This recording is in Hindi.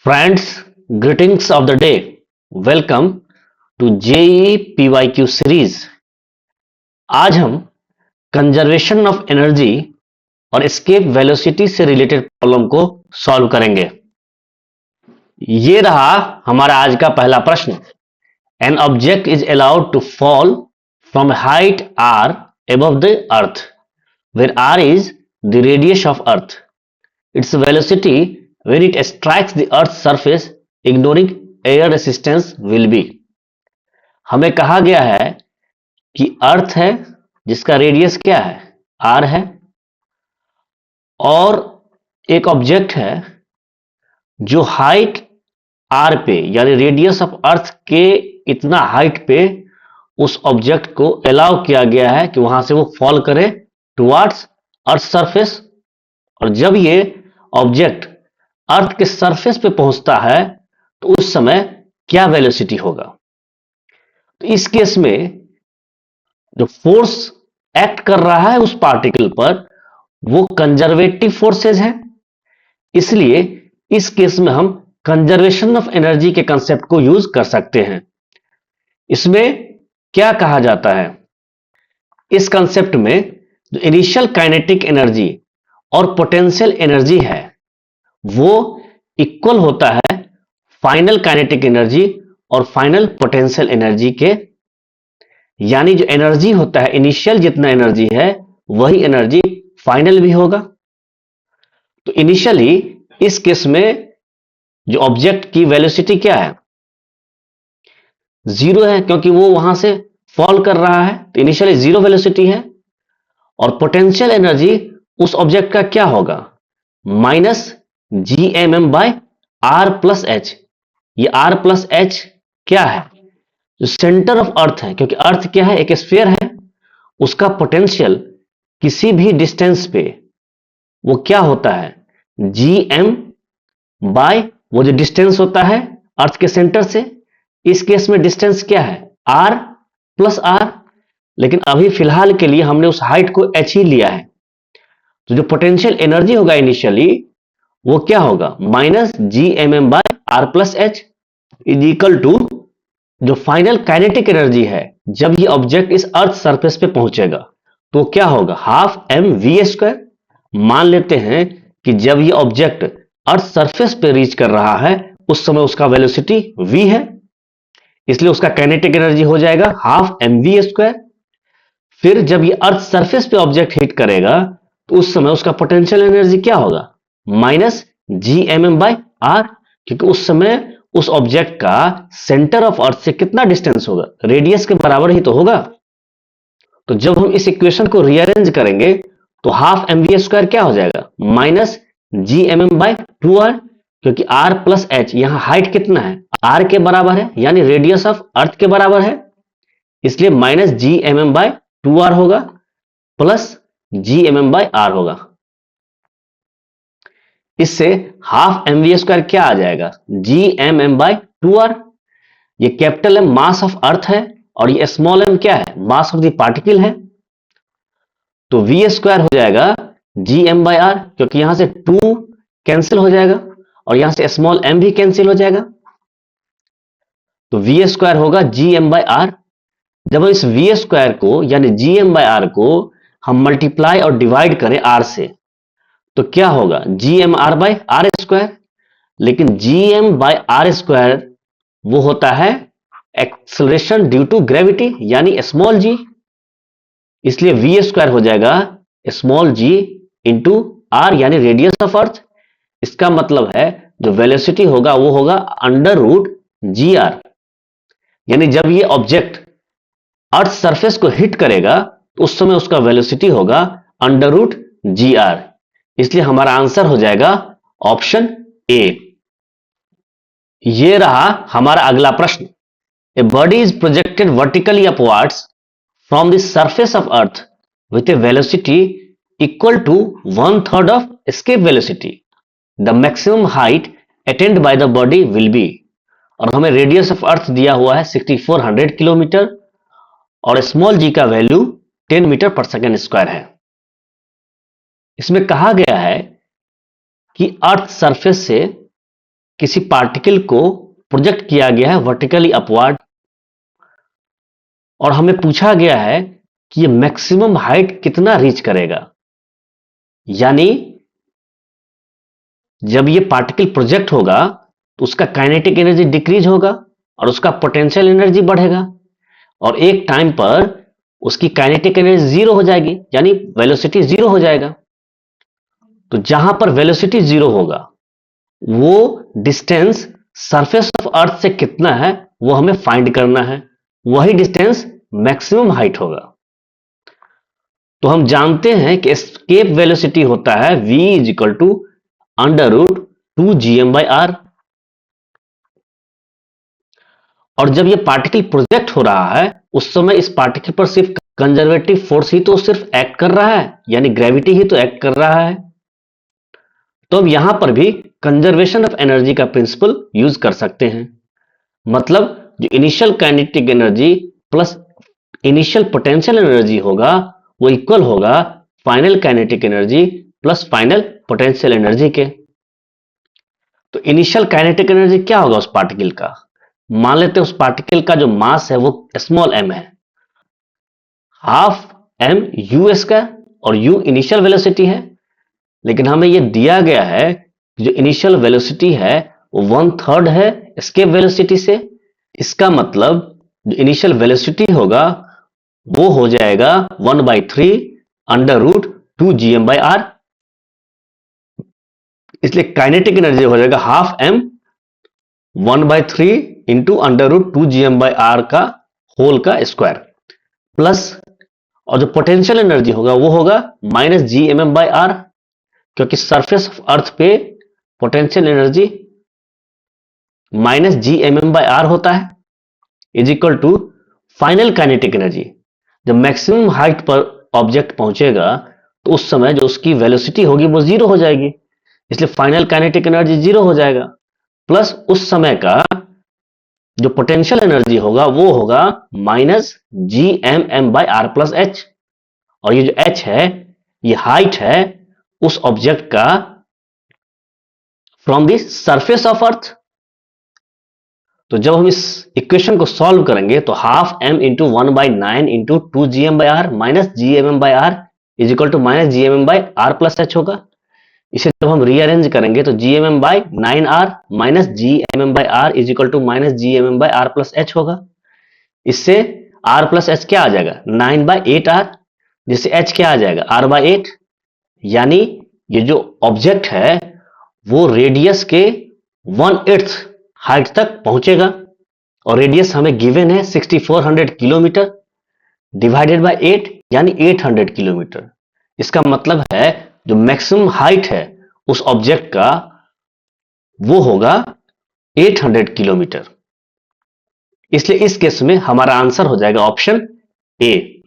Friends, greetings of the day. Welcome to JEE PYQ series. आज हम कंजर्वेशन ऑफ एनर्जी और एस्केप वेलोसिटी से रिलेटेड प्रॉब्लम को सॉल्व करेंगे। ये रहा हमारा आज का पहला प्रश्न। An object is allowed to fall from height r above the earth where r is the radius of earth. Its velocity when it strikes the earth's surface ignoring air resistance will be। हमें कहा गया है कि अर्थ है जिसका रेडियस क्या है, r है, और एक ऑब्जेक्ट है जो हाइट r पे यानी रेडियस ऑफ अर्थ के इतना हाइट पे उस ऑब्जेक्ट को अलाउ किया गया है कि वहां से वो फॉल करे टुवर्ड्स अर्थ सरफेस। और जब ये ऑब्जेक्ट अर्थ के सरफेस पे पहुंचता है तो उस समय क्या वेलोसिटी होगा। तो इस केस में जो फोर्स एक्ट कर रहा है उस पार्टिकल पर वो कंजर्वेटिव फोर्सेज है, इसलिए इस केस में हम कंजर्वेशन ऑफ एनर्जी के कंसेप्ट को यूज कर सकते हैं। इसमें क्या कहा जाता है, इस कंसेप्ट में जो इनिशियल काइनेटिक एनर्जी और पोटेंशियल एनर्जी है वो इक्वल होता है फाइनल काइनेटिक एनर्जी और फाइनल पोटेंशियल एनर्जी के। यानी जो एनर्जी होता है इनिशियल जितना एनर्जी है वही एनर्जी फाइनल भी होगा। तो इनिशियली इस केस में जो ऑब्जेक्ट की वेलोसिटी क्या है, जीरो है, क्योंकि वो वहां से फॉल कर रहा है तो इनिशियली जीरो वेलोसिटी है। और पोटेंशियल एनर्जी उस ऑब्जेक्ट का क्या होगा, minus G M M by R plus H. ये आर प्लस एच क्या है, जो सेंटर ऑफ अर्थ है, क्योंकि अर्थ क्या है, एक स्फीयर है, उसका पोटेंशियल किसी भी डिस्टेंस पे वो क्या होता है, जी एम बाय वो जो डिस्टेंस होता है अर्थ के सेंटर से। इस केस में डिस्टेंस क्या है, आर प्लस आर, लेकिन अभी फिलहाल के लिए हमने उस हाइट को एच ही लिया है। तो जो पोटेंशियल एनर्जी होगा इनिशियली वो क्या होगा, minus G M M by R plus H is equal to जो फाइनल काइनेटिक एनर्जी है जब ये ऑब्जेक्ट इस अर्थ सरफेस पे पहुंचेगा तो क्या होगा, हाफ एम वी स्क्वायर। मान लेते हैं कि जब ये ऑब्जेक्ट अर्थ सरफेस पे रीच कर रहा है उस समय उसका वेलोसिटी v है, इसलिए उसका काइनेटिक एनर्जी हो जाएगा हाफ एम वी स्क्वायर। फिर जब ये अर्थ सरफेस पे ऑब्जेक्ट हिट करेगा तो उस समय उसका पोटेंशियल एनर्जी क्या होगा, minus G M M by R, क्योंकि उस समय उस ऑब्जेक्ट का सेंटर ऑफ अर्थ से कितना डिस्टेंस होगा, रेडियस के बराबर ही तो होगा। तो जब हम इस इक्वेशन को रीअरेंज करेंगे तो हाफ एम वी स्क्वायर क्या हो जाएगा, minus G M M by two R, क्योंकि आर प्लस एच यहां हाइट कितना है, आर के बराबर है, यानी रेडियस ऑफ अर्थ के बराबर है, इसलिए minus G M M by two R होगा plus G M M by R होगा। इससे हाफ एम वी स्क्वायर क्या आ जाएगा, G M M by two R. ये capital M mass of earth है और ये स्मॉल एम क्या है, मास ऑफ द पार्टिकल है। तो वी स्क्वायर हो जाएगा जी एम बाय आर, क्योंकि यहां से टू कैंसिल हो जाएगा और यहां से स्मॉल एम भी कैंसिल हो जाएगा। तो वी स्क्वायर होगा जी एम बाय आर। जब हम इस वी स्क्वायर को यानी जी एम बाय आर को हम मल्टीप्लाई और डिवाइड करें आर से तो क्या होगा, G M R by R square. लेकिन G M by R square वो होता है एक्सेलरेशन ड्यू टू ग्रेविटी यानी स्मॉल जी, इसलिए वी स्क्वायर हो जाएगा स्मॉल जी इंटू आर यानी रेडियस ऑफ अर्थ। इसका मतलब है जो वेलोसिटी होगा वो होगा अंडर रूट जी आर, यानी जब ये ऑब्जेक्ट अर्थ सरफेस को हिट करेगा तो उस समय उसका वेलोसिटी होगा अंडर रूट जी आर। इसलिए हमारा आंसर हो जाएगा ऑप्शन ए। ये रहा हमारा अगला प्रश्न। A body is projected vertically upwards from the surface of earth with a velocity equal to 1/3 of escape velocity. The maximum height attained by the body will be. और हमें रेडियस ऑफ अर्थ दिया हुआ है 6400 किलोमीटर और स्मॉल जी का वैल्यू 10 मीटर पर सेकेंड स्क्वायर है। इसमें कहा गया है कि अर्थ सरफेस से किसी पार्टिकल को प्रोजेक्ट किया गया है वर्टिकली अपवर्ड और हमें पूछा गया है कि ये मैक्सिमम हाइट कितना रीच करेगा, यानी जब ये पार्टिकल प्रोजेक्ट होगा तो उसका काइनेटिक एनर्जी डिक्रीज होगा और उसका पोटेंशियल एनर्जी बढ़ेगा और एक टाइम पर उसकी काइनेटिक एनर्जी जीरो हो जाएगी, यानी वेलोसिटी जीरो हो जाएगा। तो जहां पर वेलोसिटी जीरो होगा वो डिस्टेंस सरफेस ऑफ अर्थ से कितना है वो हमें फाइंड करना है, वही डिस्टेंस मैक्सिमम हाइट होगा। तो हम जानते हैं कि एस्केप वेलोसिटी होता है v is equal to √2gm/r। और जब ये पार्टिकल प्रोजेक्ट हो रहा है उस समय इस पार्टिकल पर सिर्फ कंजर्वेटिव फोर्स ही तो सिर्फ एक्ट कर रहा है, यानी ग्रेविटी ही तो एक्ट कर रहा है। तो अब यहां पर भी कंजर्वेशन ऑफ एनर्जी का प्रिंसिपल यूज कर सकते हैं। मतलब जो initial kinetic energy plus initial potential energy होगा वो इक्वल होगा final kinetic energy plus final potential energy के। तो इनिशियल काइनेटिक एनर्जी क्या होगा उस पार्टिकल का? मान लेते हैं उस पार्टिकल का जो मास है वो स्मॉल m है, हाफ m u² और u इनिशियल वेलोसिटी है। लेकिन हमें यह दिया गया है जो इनिशियल वेलोसिटी है वो 1/3 है एस्केप वेलोसिटी से। इसका मतलब जो इनिशियल वेलोसिटी होगा वो हो जाएगा 1/3 √2gm/r। इसलिए काइनेटिक एनर्जी हो जाएगा हाफ m 1/3 इंटू √2gm/r का होल का स्क्वायर प्लस, और जो पोटेंशियल एनर्जी होगा वो होगा -gmm/r, क्योंकि सरफेस ऑफ अर्थ पे पोटेंशियल एनर्जी -gmm/r होता है, is equal to final kinetic energy. जब मैक्सिमम हाइट पर ऑब्जेक्ट पहुंचेगा तो उस समय जो उसकी वेलोसिटी होगी वो जीरो हो जाएगी, इसलिए फाइनल काइनेटिक एनर्जी जीरो हो जाएगा, प्लस उस समय का जो पोटेंशियल एनर्जी होगा वो होगा -gmm/r प्लस h। और ये जो h है ये हाइट है उस ऑब्जेक्ट का from the surface of earth. तो जब हम इस इक्वेशन को सॉल्व करेंगे तो half m into 1/9 into 2gm/r minus gmm/r is equal to -gmm/r plus h होगा। इसे जब हम रीअरेंज करेंगे तो gmm/9r minus gmm/r is equal to -gmm/r plus h होगा। इससे r प्लस h क्या आ जाएगा 9/8r, जिससे h क्या आ जाएगा r/8। यानी ये जो ऑब्जेक्ट है वो रेडियस के 1/8 हाइट तक पहुंचेगा और रेडियस हमें गिवन है 6400 किलोमीटर डिवाइडेड बाय 8 यानी 800 किलोमीटर। इसका मतलब है जो मैक्सिमम हाइट है उस ऑब्जेक्ट का वो होगा 800 किलोमीटर। इसलिए इस केस में हमारा आंसर हो जाएगा ऑप्शन ए।